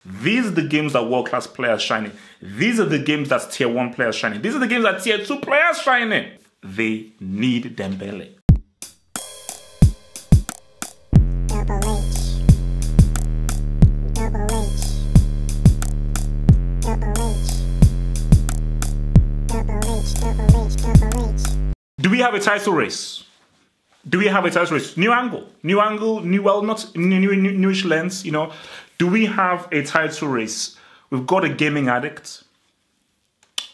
These are the games that world-class players shine in. These are the games that tier 1 players shine in. These are the games that tier 2 players shine in. They need Dembele. Double H. Double H. Double H. Double H. Double H. Double H. Do we have a title race? Do we have a title race? New angle, newish lens, you know. Do we have a title race? We've got a gaming addict.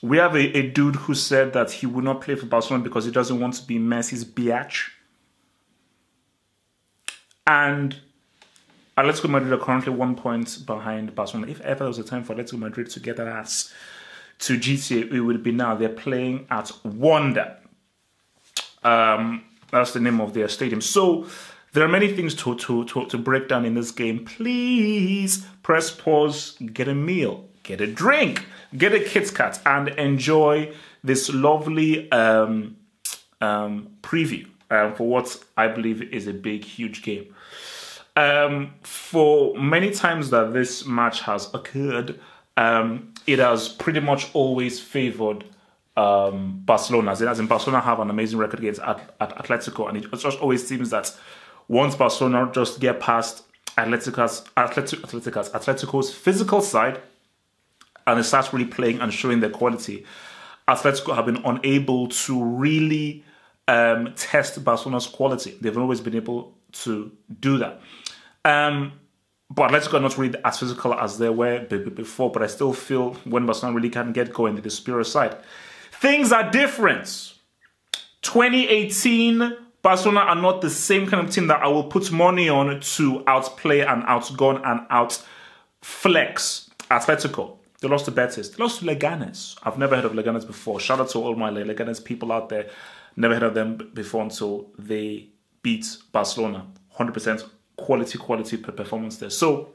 We have a dude who said that he would not play for Barcelona because he doesn't want to be Messi's biatch. And Atletico Madrid are currently 1 point behind Barcelona. If ever there was a time for Atletico Madrid to get their ass to GTA, it would be now. They're playing at Wanda. That's the name of their stadium. So there are many things to break down in this game. Please press pause, get a meal, get a drink, get a Kit Kat, and enjoy this lovely preview for what I believe is a big, huge game. For many times that this match has occurred, it has pretty much always favored Barcelona. As in Barcelona have an amazing record against Atletico, and it just always seems that once Barcelona just get past Atletico's physical side and they start really playing and showing their quality, Atletico have been unable to really test Barcelona's quality. They've always been able to do that. But Atletico are not really as physical as they were before, but I still feel when Barcelona really can get going, they're the superior side. Things are different. 2018, Barcelona are not the same kind of team that I will put money on to outplay and outgun and outflex Atletico. They lost to Betis. They lost to Leganes. I've never heard of Leganes before. Shout out to all my Leganes people out there. Never heard of them before until they beat Barcelona. 100% quality performance there. So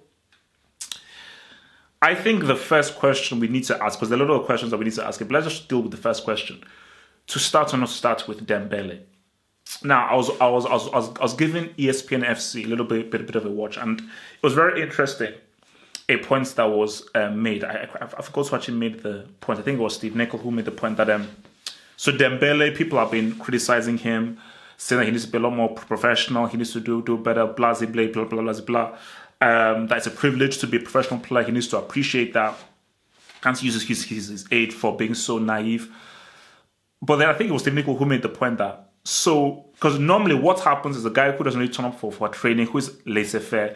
I think the first question we need to ask, because there are a lot of questions that we need to ask, but let's just deal with the first question. To start or not start with Dembele. Now, I was giving ESPN FC a little bit of a watch, and it was very interesting. A point that was made. I forgot who actually made the point. I think it was Steve Nicol who made the point that so Dembele, people have been criticizing him, saying that he needs to be a lot more professional. He needs to do better. Blah blah blah blah blah blah. That it's a privilege to be a professional player. He needs to appreciate that. Can't use his age for being so naive. But then I think it was Steve Nicol who made the point that because normally what happens is a guy who doesn't really turn up for training, who is laissez-faire,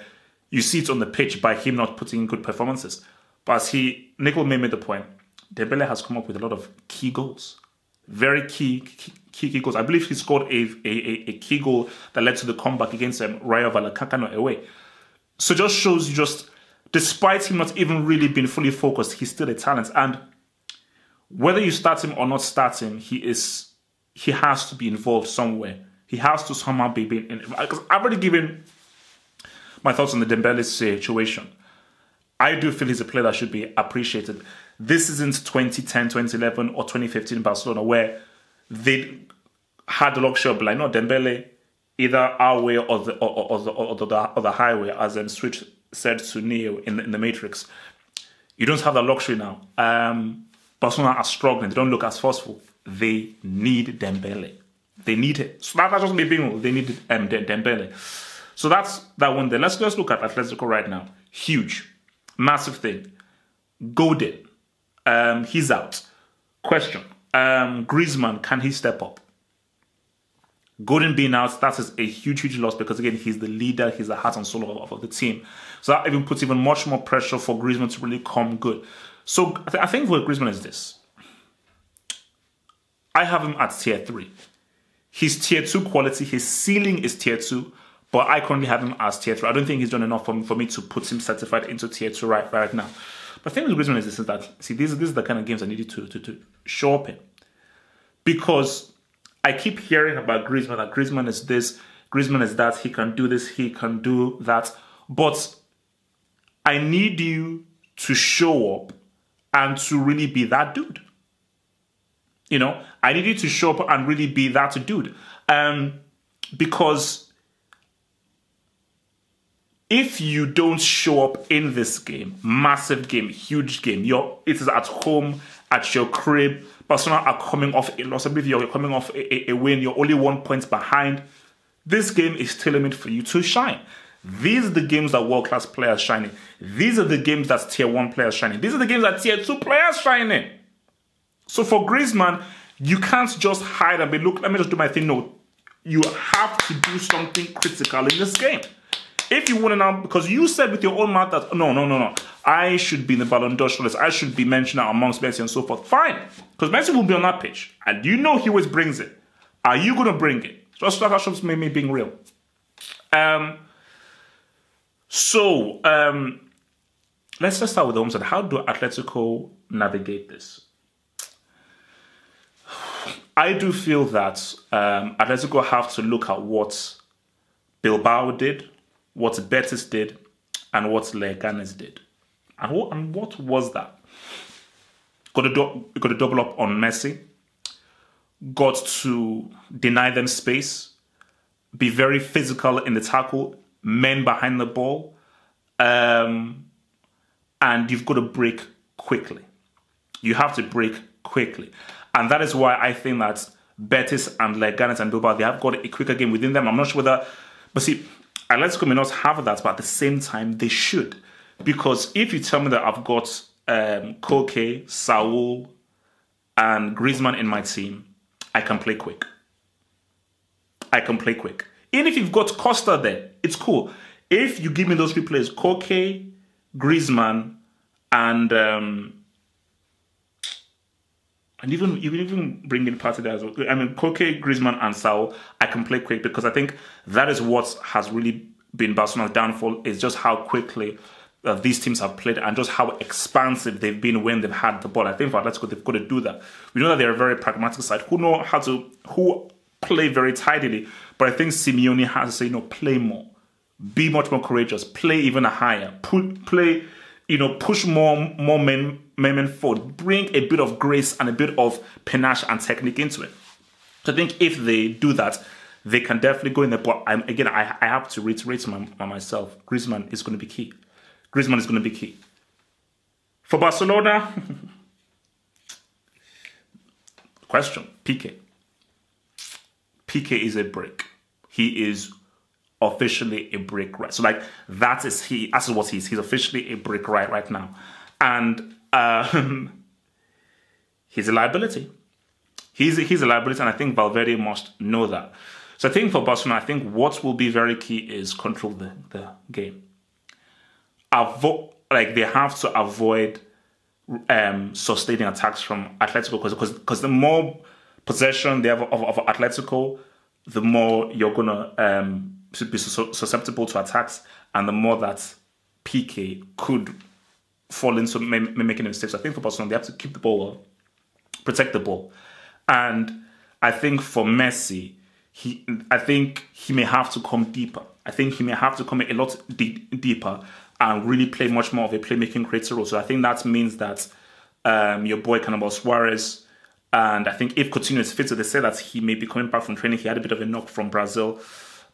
you see it on the pitch by him not putting in good performances. But as Nicol made the point, Dembele has come up with a lot of key goals. Very key goals. I believe he scored a key goal that led to the comeback against Rayo Vallecano away. So just shows you despite him not even really being fully focused, he's still a talent. And whether you start him or not start him, he has to be involved somewhere. He has to somehow be in. Because I've already given my thoughts on the Dembele situation. I do feel he's a player that should be appreciated. This isn't 2010, 2011, or 2015 Barcelona where they had the luxury of like, no, Dembele, either our way or the highway, as Switch said to Neo in the Matrix. You don't have that luxury now. Barcelona are struggling. They don't look as forceful. They need Dembele. They need it. So that's just me being. They need Dembele. So that's that one there. Let's look at Atletico right now. Huge, massive thing. Godin, he's out. Question: Griezmann, can he step up? Godin being out, that is a huge loss because again he's the leader, he's the heart and soul of the team. So that even puts even much more pressure for Griezmann to really come good. So I think for Griezmann is this. I have him at tier 3. He's tier 2 quality. His ceiling is tier 2, but I currently have him as tier 3. I don't think he's done enough for me to put him certified into tier 2 right now. But the thing with Griezmann is this: is that these are the kind of games I need you to show up in, because I keep hearing about Griezmann, that Griezmann is this, Griezmann is that, he can do this, he can do that. But I need you to show up and to really be that dude. You know, I need you to show up and really be that dude. Because if you don't show up in this game, massive game, huge game, it is at home, at your crib, Barcelona are coming off a loss. I believe you're coming off a win. You're only 1 point behind. This game is tailor-made for you to shine. These are the games that world-class players shine in. These are the games that tier 1 players shine in. These are the games that tier 2 players shine in. So for Griezmann, you can't just hide and be, look, let me just do my thing. No, you have to do something critical in this game. If you want to now, because you said with your own mouth that, no, I should be in the Ballon d'Or shortlist, I should be mentioned amongst Messi and so forth. Fine, because Messi will be on that pitch, and you know he always brings it. Are you going to bring it? Just like that shows me being real. Let's just start with the home side. How do Atletico navigate this? I do feel that Atletico have to look at what Bilbao did, what Betis did, and what Leganes did. And what was that? Got to double up on Messi. Got to deny them space. Be very physical in the tackle. Men behind the ball. And you've got to break quickly. You have to break quickly. And that is why I think that Betis and Leganes and Bilbao, they have got a quicker game within them. I'm not sure whether... But see, Atletico may not have that, but at the same time, they should. Because if you tell me that I've got Koke, Saul, and Griezmann in my team, I can play quick. Even if you've got Costa there, it's cool. If you give me those 3 players, Koke, Griezmann, and even you can even bring in Partey there as well. I mean, Koke, Griezmann, and Saul, I can play quick because I think that is what has really been Barcelona's downfall, is just how quickly these teams have played and just how expansive they've been when they've had the ball. I think for Atletico, they've got to do that. We know that they're a very pragmatic side who play very tidily, but I think Simeone has to say, play more. Be much more courageous. Play even higher. Push more men forward. Bring a bit of grace and a bit of panache and technique into it. So I think if they do that, they can definitely go in there. But I have to reiterate myself. Griezmann is going to be key. For Barcelona, question, Piqué. Piqué is a brick. He is officially a brick, right? So that is what he is. He's officially a brick right now. And he's a liability. He's a liability, and I think Valverde must know that. So I think for Barcelona, I think what will be very key is control the game. They have to avoid sustaining attacks from Atletico because the more possession they have of Atletico, the more you're gonna be susceptible to attacks, and the more that Piqué could fall into making mistakes. I think for Barcelona, they have to keep the ball well, protect the ball, and I think for Messi, I think he may have to come deeper. I think he may have to come a lot deeper and really play much more of a playmaking creator role. So I think that means that your boy Cannibal Suarez, and I think if Coutinho is fit, so they say that he may be coming back from training. He had a bit of a knock from Brazil.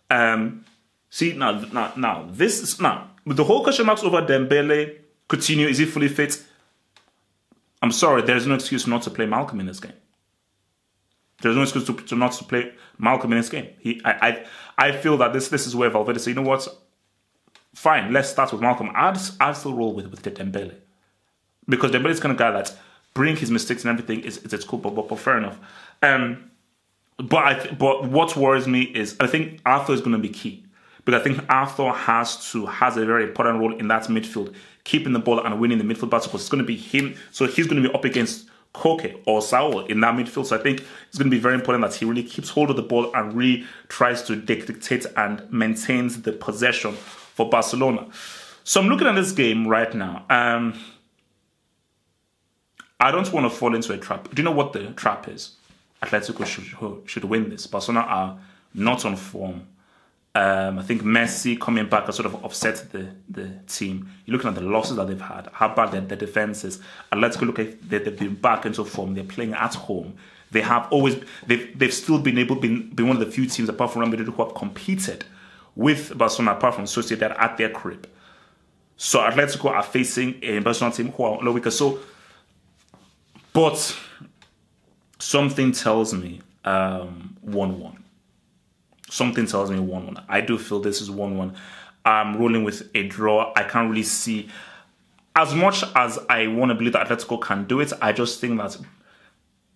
Now this is with the whole question marks over Dembele, Coutinho, is he fully fit? I'm sorry, there's no excuse not to play Malcolm in this game. There's no excuse to not to play Malcolm in this game. I feel that this is where Valverde said, you know what? Fine, let's start with Malcolm. I'd still roll with Dembele. Because Dembele is kind of guy that bring his mistakes and everything. It's cool, but fair enough. But what worries me is I think Arthur is going to be key. Because I think Arthur has a very important role in that midfield, keeping the ball and winning the midfield battle, because it's going to be him. So he's going to be up against Koke or Saul in that midfield. So I think it's going to be very important that he really keeps hold of the ball and really tries to dictate and maintains the possession for Barcelona. So I'm looking at this game right now. I don't want to fall into a trap. Do you know what the trap is? Atletico should win this. Barcelona are not on form. I think Messi coming back has sort of upset the team. You're looking at the losses that they've had, how bad their defense is. And let's go look at they've been back into form. They're playing at home. They've still been one of the few teams apart from Real Madrid who have competed with Barcelona apart from Sociedad at their crib. So Atletico are facing a Barcelona team who are a little weaker. So, but something tells me 1-1. Something tells me 1-1. I do feel this is 1-1. I'm rolling with a draw. I can't really see, as much as I want to believe that Atletico can do it, I just think that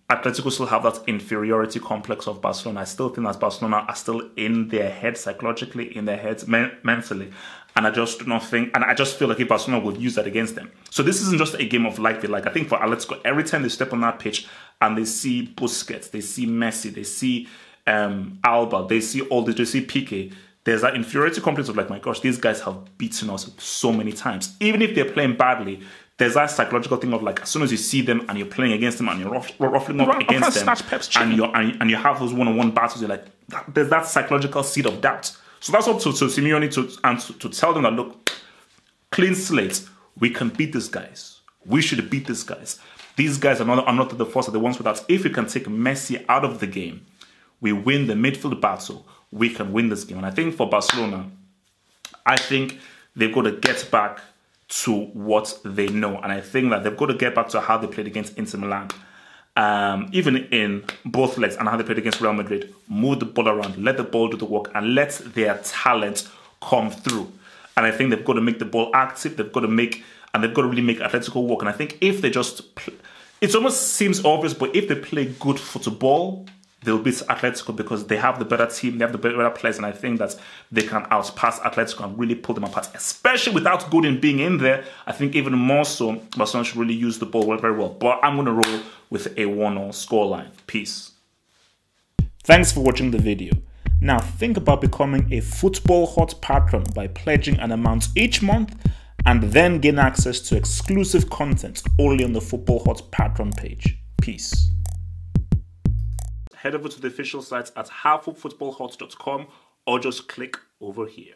Atletico still have that inferiority complex of Barcelona. I still think that Barcelona are still in their head, psychologically, in their heads, mentally. And I just do not think, and I just feel like if Barcelona would use that against them. So this isn't just a game of like they like. I think for Atletico, every time they step on that pitch and they see Busquets, they see Messi, they see Alba, they see all this, they see Piqué, there's that inferiority complex of like, my gosh, these guys have beaten us so many times. Even if they're playing badly, there's that psychological thing of like, as soon as you see them and you're playing against them and you're ruffling up against them and you have those one-on-one battles, you're like, there's that psychological seed of doubt. So that's up to Simeone to tell them that, look, clean slate, we can beat these guys. We should beat these guys. These guys are not the force of the ones without. If we can take Messi out of the game, we win the midfield battle, we can win this game. And I think for Barcelona, I think they've got to get back to what they know. And I think that they've got to get back to how they played against Inter Milan. Even in both legs and how they played against Real Madrid. Move the ball around, let the ball do the work, and let their talent come through. And I think they've got to make the ball active, they've got to really make Atletico work. And I think if they just, it almost seems obvious, but if they play good football, they'll beat Atletico because they have the better team, they have the better players, and I think that they can outpass Atletico and really pull them apart, especially without Godin being in there. I think even more so, Barcelona should really use the ball very well. But I'm going to roll with a 1-0 scoreline. Peace. Thanks for watching the video. Now think about becoming a Football Hot patron by pledging an amount each month and then gain access to exclusive content only on the Football Hot patron page. Peace. Head over to the official site at halffootballhot.com or just click over here.